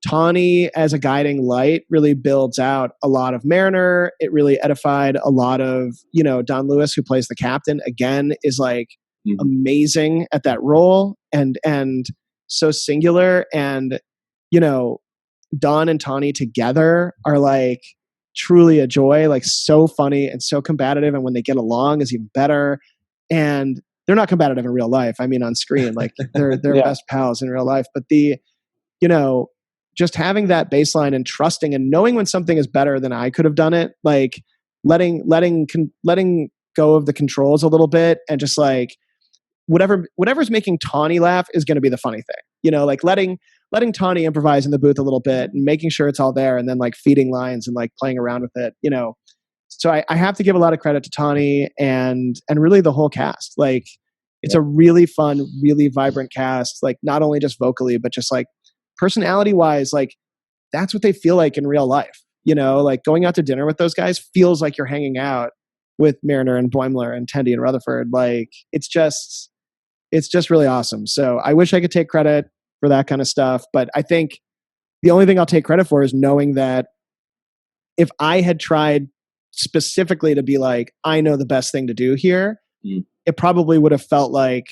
Tawny as a guiding light really builds out a lot of Mariner. It really edified a lot of, you know, Don Lewis, who plays the captain, again, is like amazing at that role and so singular. And, you know, Don and Tawny together are like truly a joy, like so funny and so combative. And when they get along is even better. And they're not combative in real life. I mean, on screen, like they're best pals in real life. But the, you know, just having that baseline and trusting and knowing when something is better than I could have done it, like letting go of the controls a little bit, and just like whatever's making Tawny laugh is going to be the funny thing, you know, like letting Tawny improvise in the booth a little bit and making sure it's all there, and then like feeding lines and like playing around with it, you know. So I have to give a lot of credit to Tawny and really the whole cast. Like, it's a really fun, really vibrant cast, like not only just vocally, but just like personality wise, like that's what they feel like in real life. You know, like going out to dinner with those guys feels like you're hanging out with Mariner and Boimler and Tendi and Rutherford. Like, it's just really awesome. So I wish I could take credit for that kind of stuff. But I think the only thing I'll take credit for is knowing that if I had tried specifically to be like, I know the best thing to do here, it probably would have felt like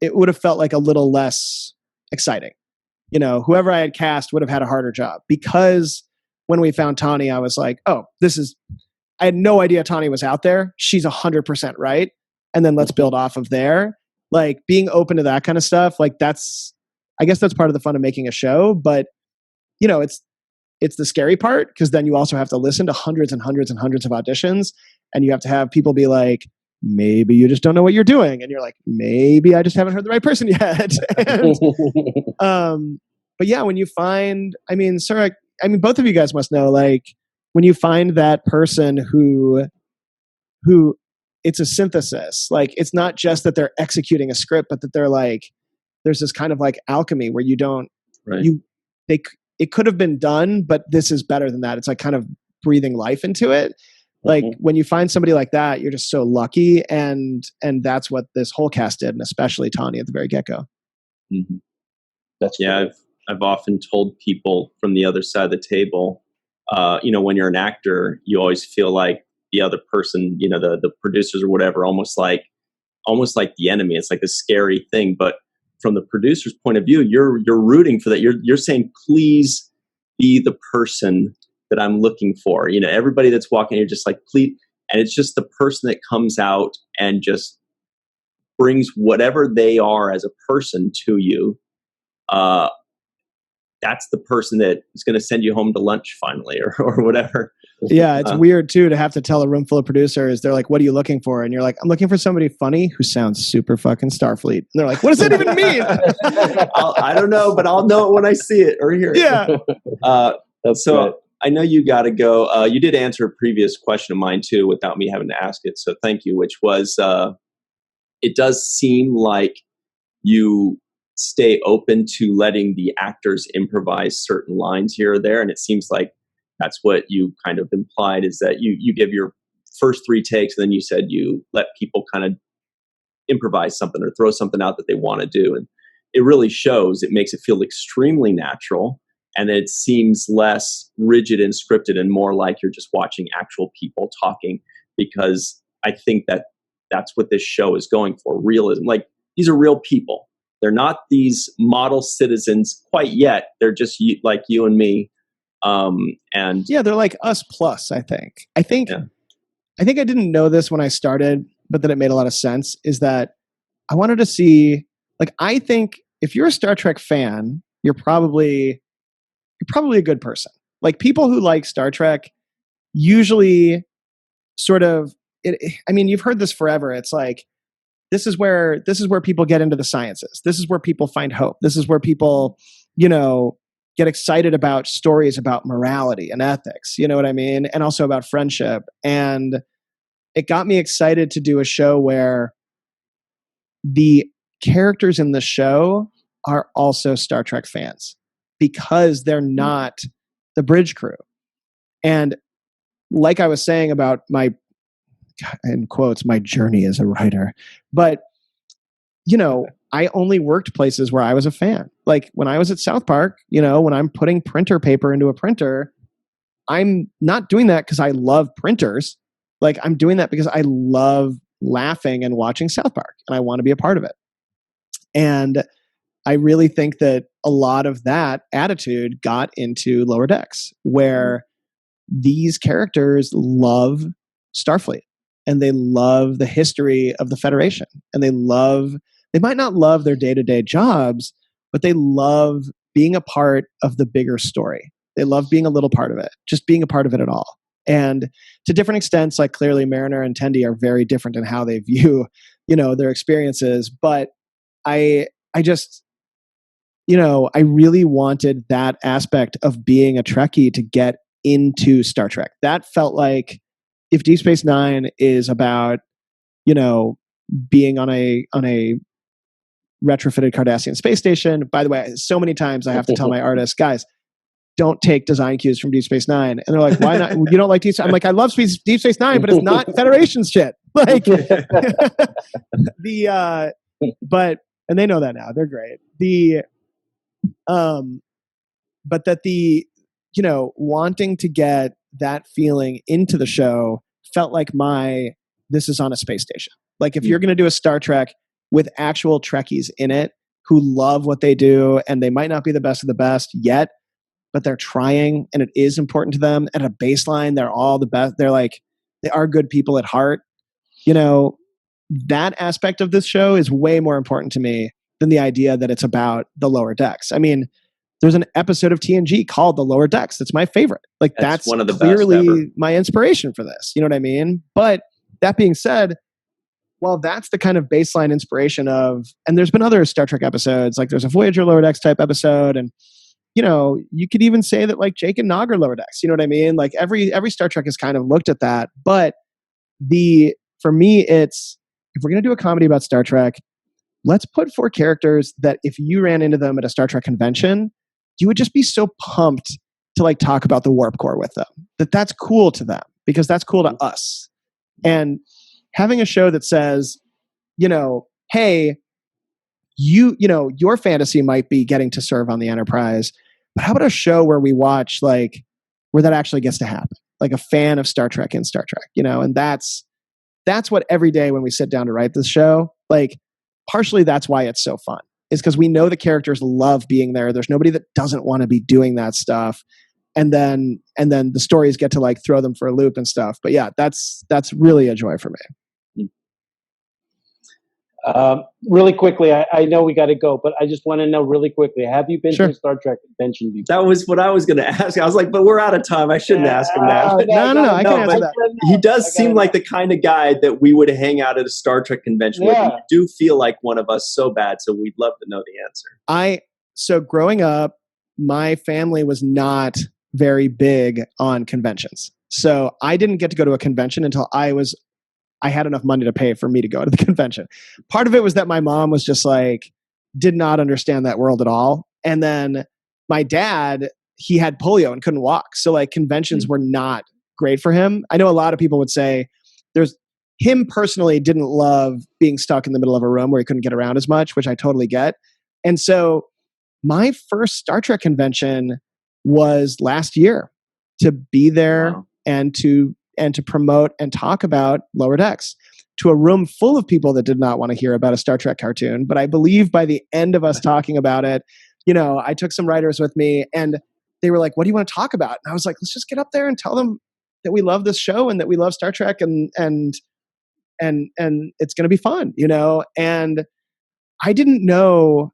a little less exciting. You know, whoever I had cast would have had a harder job, because when we found Tawny, I was like, oh, I had no idea Tawny was out there. She's 100% right. And then let's build off of there. Like, being open to that kind of stuff. Like, I guess that's part of the fun of making a show, but you know, it's the scary part, because then you also have to listen to hundreds and hundreds and hundreds of auditions, and you have to have people be like, maybe you just don't know what you're doing. And you're like, maybe I just haven't heard the right person yet. But yeah, when you find, I mean, Cirroc, both of you guys must know, like, when you find that person who it's a synthesis, like, it's not just that they're executing a script, but that they're like, there's this kind of like alchemy where you don't, it could have been done, but this is better than that. It's like kind of breathing life into it. Like, when you find somebody like that, you're just so lucky. And that's what this whole cast did, and especially Tawny at the very get-go. That's cool. I've often told people from the other side of the table, you know, when you're an actor, you always feel like the other person, you know, the producers or whatever, almost like the enemy. It's like a scary thing. But from the producer's point of view, you're rooting for that. You're saying, please be the person that I'm looking for. You know, everybody that's walking, you're just like, please. And it's just the person that comes out and just brings whatever they are as a person to you. That's the person that is going to send you home to lunch finally, or whatever. Yeah, it's weird too to have to tell a room full of producers. They're like, "What are you looking for?" And you're like, "I'm looking for somebody funny who sounds super fucking Starfleet." And they're like, "What does that even mean?" I don't know, but I'll know it when I see it or hear it. Yeah. That's so great. I know you got to go. You did answer a previous question of mine too, without me having to ask it. So thank you. Which was, it does seem like you stay open to letting the actors improvise certain lines here or there. And it seems like that's what you kind of implied, is that you give your first 3 takes, and then you said you let people kind of improvise something or throw something out that they want to do. And it really shows. It makes it feel extremely natural, and it seems less rigid and scripted and more like you're just watching actual people talking, because I think that that's what this show is going for, realism. Like, these are real people. They're not these model citizens quite yet. They're just like you and me. And yeah, they're like us plus, I think. I think Yeah. I didn't know this when I started, but then it made a lot of sense, is that I wanted to see, like, I think if you're a Star Trek fan, you're probably a good person. Like, people who like Star Trek usually sort of, I mean, you've heard this forever. It's like, this is where people get into the sciences. This is where people find hope. This is where people, get excited about stories about morality and ethics. You know what I mean? And also about friendship. And it got me excited to do a show where the characters in the show are also Star Trek fans, because they're not the bridge crew. And like I was saying about my, in quotes, my journey as a writer, but I only worked places where I was a fan. Like, when I was at South Park, when I'm putting printer paper into a printer, I'm not doing that because I love printers. Like, I'm doing that because I love laughing and watching South Park, and I want to be a part of it. And I really think that a lot of that attitude got into Lower Decks, where these characters love Starfleet, and they love the history of the Federation, and they might not love their day-to-day jobs, but they love being a part of the bigger story. They love being a little part of it, just being a part of it at all. And to different extents, like, clearly Mariner and Tendi are very different in how they view, their experiences. But I just, I really wanted that aspect of being a Trekkie to get into Star Trek. That felt like, if Deep Space Nine is about, being on a retrofitted Cardassian space station. By the way, so many times I have to tell my artists, guys, don't take design cues from Deep Space Nine. And they're like, why not? You don't like Deep Space? I'm like, I love Deep Space Nine, but it's not Federation shit. Like, and they know that now. They're great. But that wanting to get that feeling into the show felt like this is on a space station. Like, if you're going to do a Star Trek with actual Trekkies in it who love what they do, and they might not be the best of the best yet, but they're trying, and it is important to them. At a baseline, they're all the best. They are good people at heart. That aspect of this show is way more important to me than the idea that it's about the Lower Decks. I mean, there's an episode of TNG called The Lower Decks. That's my favorite. Like, that's one of the clearly best ever. My inspiration for this. You know what I mean? But that being said, well, that's the kind of baseline inspiration of, and there's been other Star Trek episodes, like there's a Voyager Lower Decks type episode, and you could even say that, like, Jake and Nog are Lower Decks. You know what I mean? Like, every Star Trek has kind of looked at that. But for me, it's, if we're going to do a comedy about Star Trek, let's put 4 characters that if you ran into them at a Star Trek convention, you would just be so pumped to, like, talk about the Warp Core with them. That's cool to them, because that's cool to us. And having a show that says, hey, your fantasy might be getting to serve on the Enterprise, but how about a show where we watch, like, where that actually gets to happen? Like, a fan of Star Trek in Star Trek, and that's what every day when we sit down to write this show, like, partially that's why it's so fun, is because we know the characters love being there. There's nobody that doesn't want to be doing that stuff. And then the stories get to, like, throw them for a loop and stuff. But yeah, that's really a joy for me. Really quickly, I know we got to go, but I just want to know really quickly, have you been to a Star Trek convention before? That was what I was going to ask. I was like, but we're out of time. I shouldn't ask him that. No, I can answer that. He does seem like the kind of guy that we would hang out at a Star Trek convention with. And you do feel like one of us so bad, so we'd love to know the answer. So growing up, my family was not very big on conventions. So I didn't get to go to a convention until I had enough money to pay for me to go to the convention. Part of it was that my mom was just like, did not understand that world at all. And then my dad, he had polio and couldn't walk. So, like, conventions were not great for him. I know a lot of people would say, there's him personally didn't love being stuck in the middle of a room where he couldn't get around as much, which I totally get. And so my first Star Trek convention was last year, to be there. Wow. and to promote and talk about Lower Decks to a room full of people that did not want to hear about a Star Trek cartoon. But I believe by the end of us talking about it, I took some writers with me and they were like, what do you want to talk about? And I was like, let's just get up there and tell them that we love this show and that we love Star Trek and it's going to be fun, And I didn't know,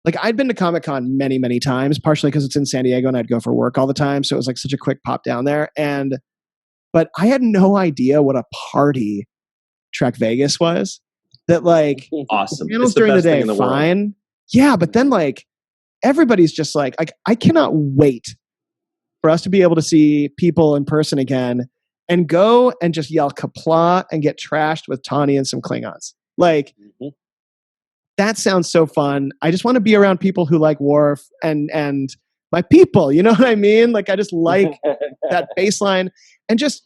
like I'd been to Comic-Con many, many times, partially because it's in San Diego and I'd go for work all the time. So it was like such a quick pop down there. But I had no idea what a party Trek Vegas was. That like awesome. Panels during the day, fine. World. Yeah, but then like everybody's just like I cannot wait for us to be able to see people in person again and go and just yell Qapla' and get trashed with Tawny and some Klingons. Like that sounds so fun. I just want to be around people who like Worf and my people, you know what I mean? Like I just like that baseline and just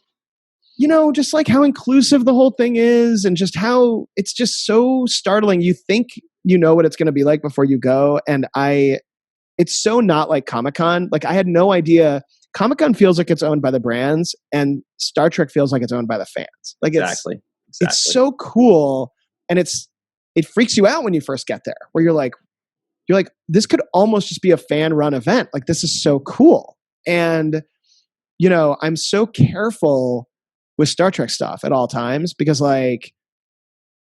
just like how inclusive the whole thing is and just how it's just so startling. You think you know what it's going to be like before you go. And it's so not like Comic-Con. Like I had no idea. Comic-Con feels like it's owned by the brands and Star Trek feels like it's owned by the fans. Like exactly. It's so cool. And it freaks you out when you first get there where you're like, this could almost just be a fan run event. Like this is so cool. And, I'm so careful with Star Trek stuff at all times because like,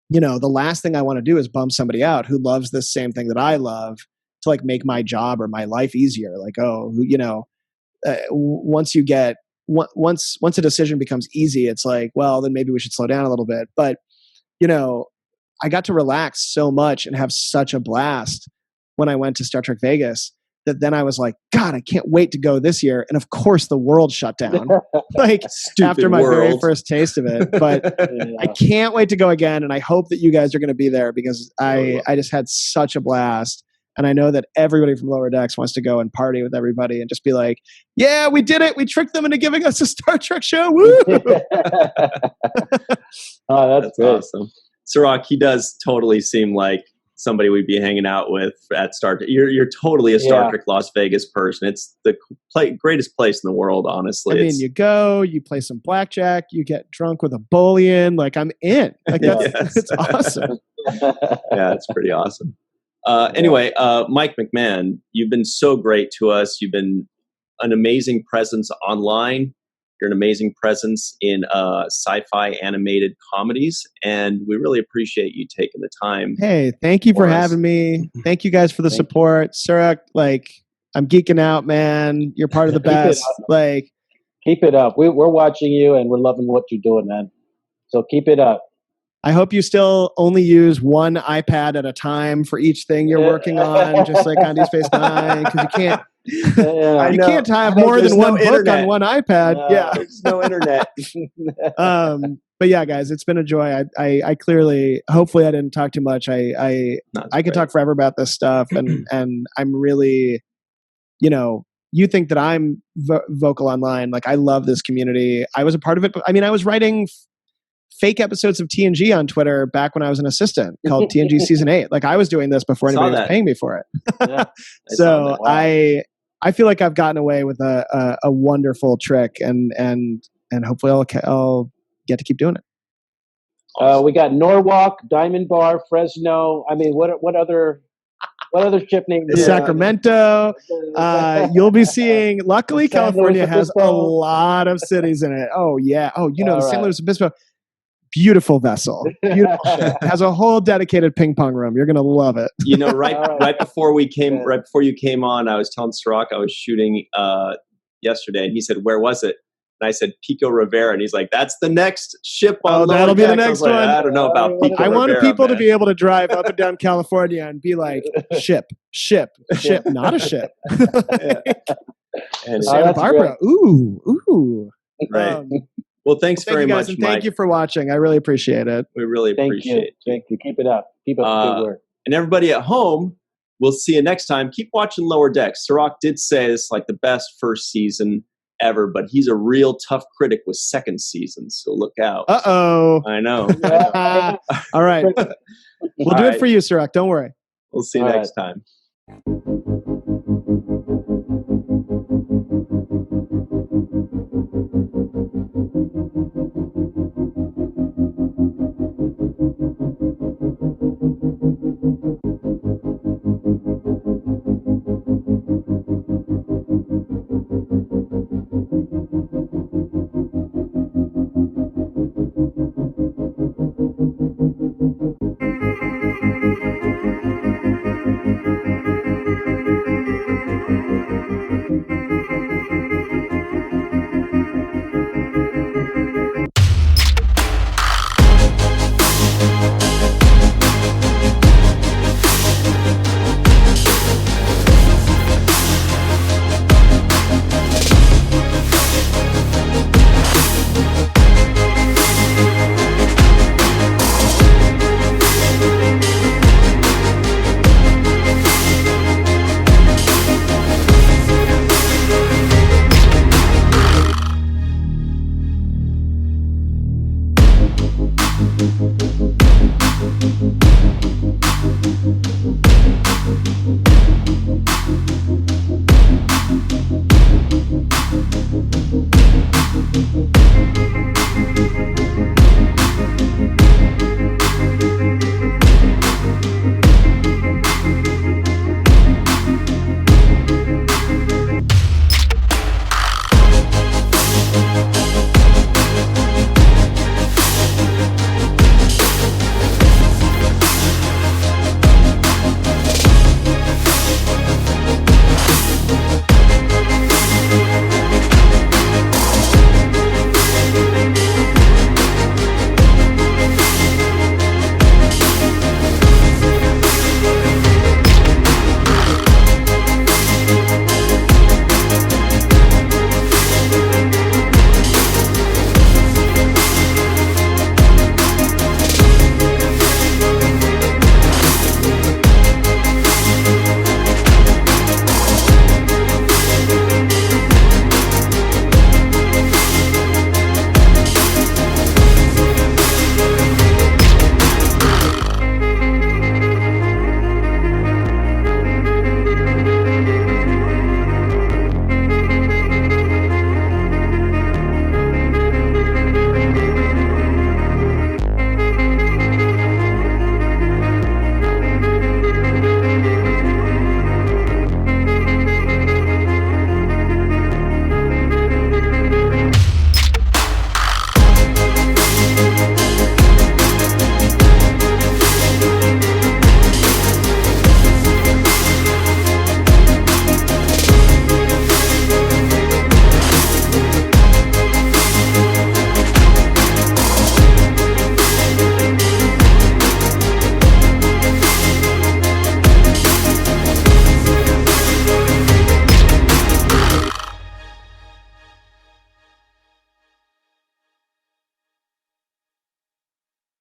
the last thing I want to do is bum somebody out who loves this same thing that I love to like make my job or my life easier. Like, once a decision becomes easy, it's like, well, then maybe we should slow down a little bit. But, I got to relax so much and have such a blast when I went to Star Trek Vegas that then I was like, God, I can't wait to go this year. And of course the world shut down like after my very first taste of it, but I can't wait to go again. And I hope that you guys are going to be there because I just had such a blast. And I know that everybody from Lower Decks wants to go and party with everybody and just be like, yeah, we did it. We tricked them into giving us a Star Trek show. Woo! Oh, that's good. Awesome. Cirroc, he does totally seem like somebody we'd be hanging out with at Star Trek. You're totally a Star Trek Las Vegas person. It's the greatest place in the world, honestly. I mean, you go, you play some blackjack, you get drunk with a bullion. Like I'm in. Like it's awesome. Yeah, it's pretty awesome. Anyway, Mike McMahon, you've been so great to us. You've been an amazing presence online. You're an amazing presence in sci-fi animated comedies, and we really appreciate you taking the time. Hey, thank you for having me. Thank you guys for the support. Cirroc, like, I'm geeking out, man. You're part of the best. Keep it up. We're watching you, and we're loving what you're doing, man. So keep it up. I hope you still only use one iPad at a time for each thing you're working on, just like on Deep Space Nine, because you can't. You can't have more than one book on one iPad. There's no internet. But yeah, guys, it's been a joy. I clearly, hopefully, I didn't talk too much. I could talk forever about this stuff, and I'm really, you think that I'm vocal online. Like I love this community. I was a part of it. I mean, I was writing fake episodes of TNG on Twitter back when I was an assistant called TNG Season 8. Like I was doing this before anybody was paying me for it. Yeah, so I feel like I've gotten away with a wonderful trick and hopefully I'll get to keep doing it. We got Norwalk, Diamond Bar, Fresno. I mean, what other ship names? Sacramento. You'll be seeing, luckily California has a lot of cities in it. Oh yeah. Oh, the St. Louis Obispo. Beautiful vessel. Beautiful ship. Has a whole dedicated ping pong room. You're gonna love it. Right before you came on, I was telling Cirroc I was shooting yesterday, and he said, "Where was it?" And I said, "Pico Rivera," and he's like, "That's the next ship on." That'll be the next one. I don't know about Pico Rivera. I want people to be able to drive up and down California and be like, "Ship, not a ship." And Santa Barbara. Great. Ooh. Right. Well, thanks very much, and Mike. Thank you for watching. I really appreciate it. We really appreciate it. Thank you. Keep it up. Keep up the good work. And everybody at home, we'll see you next time. Keep watching Lower Decks. Cirroc did say this is like the best first season ever, but he's a real tough critic with second seasons. So look out. Uh-oh. I know. All right. We'll do it for you, Cirroc. Don't worry. We'll see you next time.